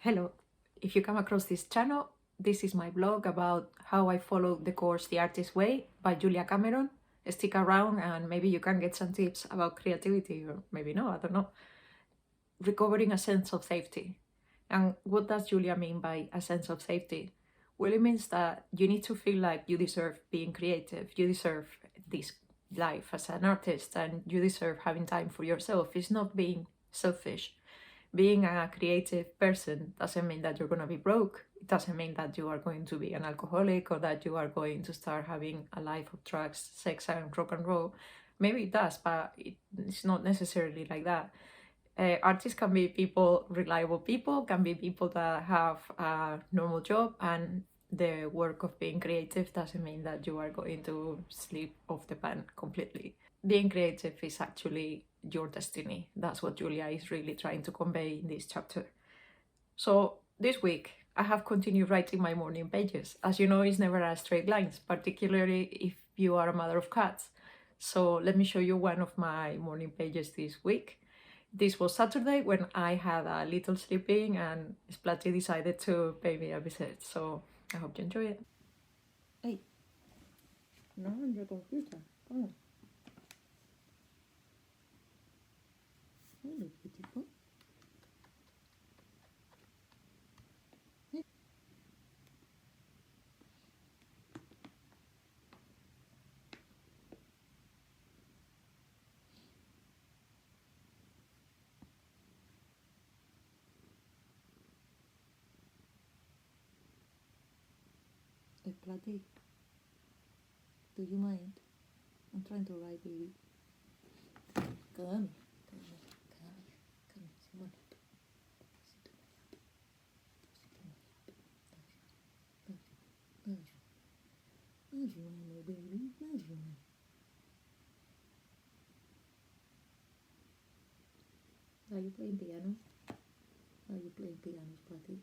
Hello, if you come across this channel, this is my blog about how I follow the course The Artist's Way by Julia Cameron. Stick around and maybe you can get some tips about creativity, or maybe no, I don't know. Recovering a sense of safety. And what does Julia mean by a sense of safety? Well, it means that you need to feel like you deserve being creative, you deserve this life as an artist, and you deserve having time for yourself. It's not being selfish. Being a creative person doesn't mean that you're going to be broke. It doesn't mean that you are going to be an alcoholic or that you are going to start having a life of drugs, sex, and rock and roll. Maybe it does, but it's not necessarily like that. Artists can be people, reliable people, can be people that have a normal job, and the work of being creative doesn't mean that you are going to sleep off the pan completely. Being creative is actually your destiny. That's what Julia is really trying to convey in this chapter. So this week, I have continued writing my morning pages. As you know, it's never a straight lines, particularly if you are a mother of cats. So let me show you one of my morning pages this week. This was Saturday when I had a little sleeping and Splatty decided to pay me a visit. So I hope you enjoy it. Hey, no, on your computer. Come on. Hello, beautiful. Splatty, do you mind? I'm trying to write, baby. Come, Simone. Baby, are you playing piano? Are you playing piano, Splatty?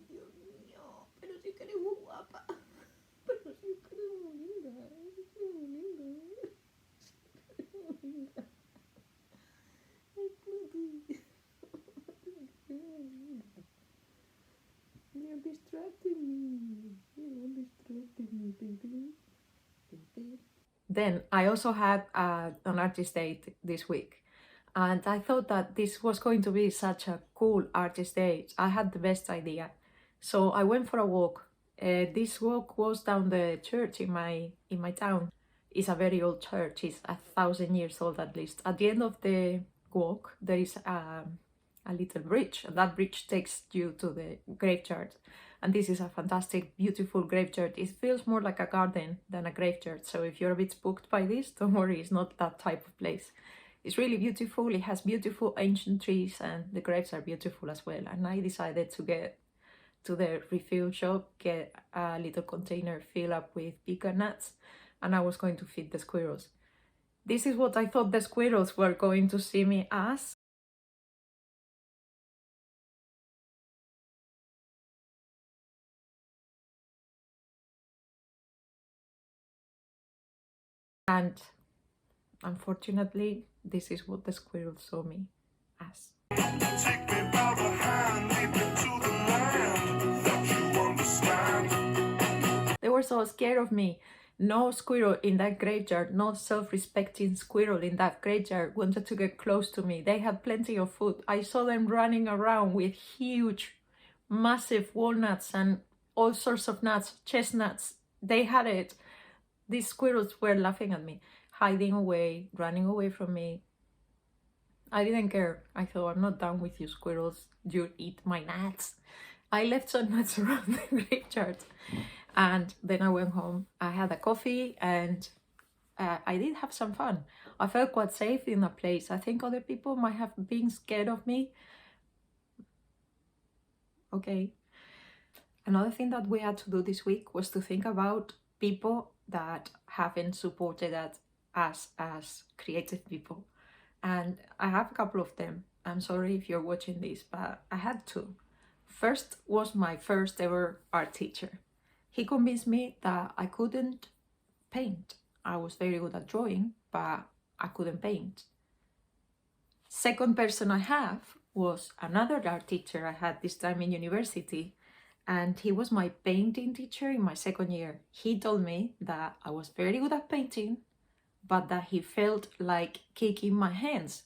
Dios mío, pero si que eres muy guapa. Pero si que eres muy linda. Eres muy linda. Eres muy linda. Ay, Splatty. You're distracting me. You're distracting me, baby. Then I also had an artist date this week. And I thought that this was going to be such a cool artist date. I had the best idea. So I went for a walk. This walk was down the church in my town. It's a very old church. It's 1,000 years old at least. At the end of the walk, there is a little bridge. And that bridge takes you to the graveyard. And this is a fantastic, beautiful graveyard. It feels more like a garden than a graveyard. So if you're a bit spooked by this, don't worry, it's not that type of place. It's really beautiful. It has beautiful ancient trees and the graves are beautiful as well. And I decided to get to the refill shop, get a little container filled up with pecan nuts, and I was going to feed the squirrels. This is what I thought the squirrels were going to see me as. And unfortunately, this is what the squirrels saw me as. Take me by the hand, lead me to the land that you understand. They were so scared of me. No squirrel in that graveyard, no self-respecting squirrel in that graveyard wanted to get close to me. They had plenty of food. I saw them running around with huge, massive walnuts and all sorts of nuts, chestnuts. They had it. These squirrels were laughing at me, hiding away, running away from me. I didn't care. I thought, I'm not done with you squirrels. You eat my nuts. I left some nuts around the graveyard. And then I went home. I had a coffee and I did have some fun. I felt quite safe in that place. I think other people might have been scared of me. Okay. Another thing that we had to do this week was to think about people that haven't supported us as creative people. And I have a couple of them. I'm sorry if you're watching this, but I had to. First was my first ever art teacher. He convinced me that I couldn't paint. I was very good at drawing, but I couldn't paint. Second person I have was another art teacher I had this time in university, and he was my painting teacher in my second year. He told me that I was very good at painting, but that he felt like kicking my hands.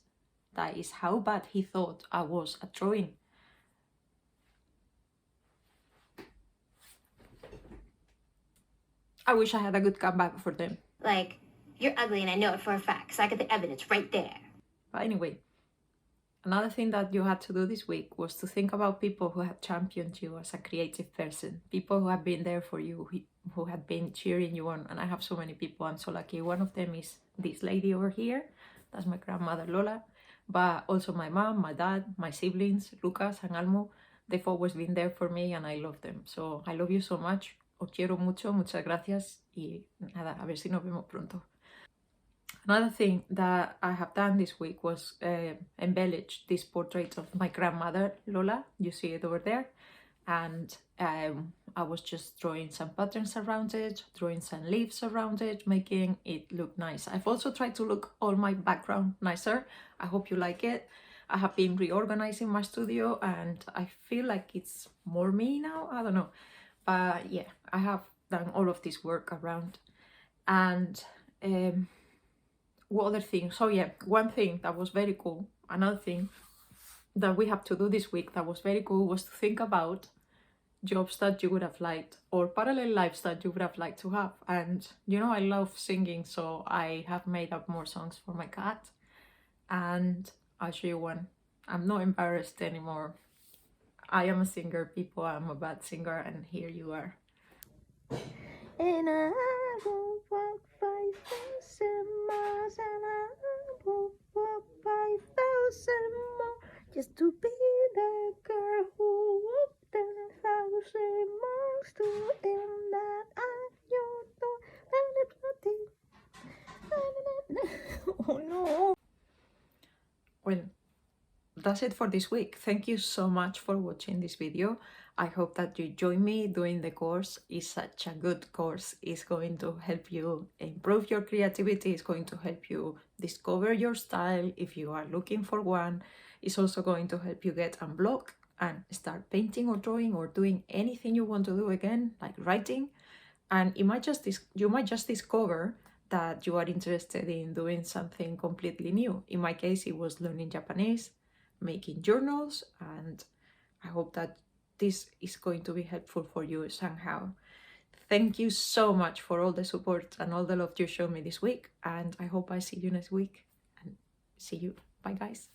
That is how bad he thought I was at drawing. I wish I had a good comeback for them. Like, you're ugly and I know it for a fact because I got the evidence right there. But anyway, another thing that you had to do this week was to think about people who have championed you as a creative person, people who have been there for you, who have been cheering you on. And I have so many people, I'm so lucky. One of them is this lady over here, that's my grandmother Lola, but also my mom, my dad, my siblings, Lucas and Almo. They've always been there for me and I love them. So I love you so much, os quiero mucho, muchas gracias y nada, a ver si nos vemos pronto. Another thing that I have done this week was embellish this portrait of my grandmother, Lola. You see it over there. And I was just drawing some patterns around it, drawing some leaves around it, making it look nice. I've also tried to look all my background nicer. I hope you like it. I have been reorganizing my studio and I feel like it's more me now. I don't know. But yeah, I have done all of this work around. And what other thing? So yeah, one thing that was very cool, another thing that we have to do this week that was very cool was to think about jobs that you would have liked or parallel lives that you would have liked to have. And you know, I love singing, so I have made up more songs for my cat and I'll show you one. I'm not embarrassed anymore. I am a singer, people. I'm a bad singer, and here you are. And I will walk 5,000 miles, and I will walk 5,000 more just to be the girl who walked 10,000 miles to end that I you know. Oh no. Well, that's it for this week. Thank you so much for watching this video. I hope that you join me doing the course. It's such a good course. It's going to help you improve your creativity. It's going to help you discover your style if you are looking for one. It's also going to help you get unblocked and start painting or drawing or doing anything you want to do again, like writing. And you might just discover that you are interested in doing something completely new. In my case, it was learning Japanese, making journals, and I hope that this is going to be helpful for you somehow. Thank you so much for all the support and all the love you showed me this week, and I hope I see you next week. And see you. Bye, guys.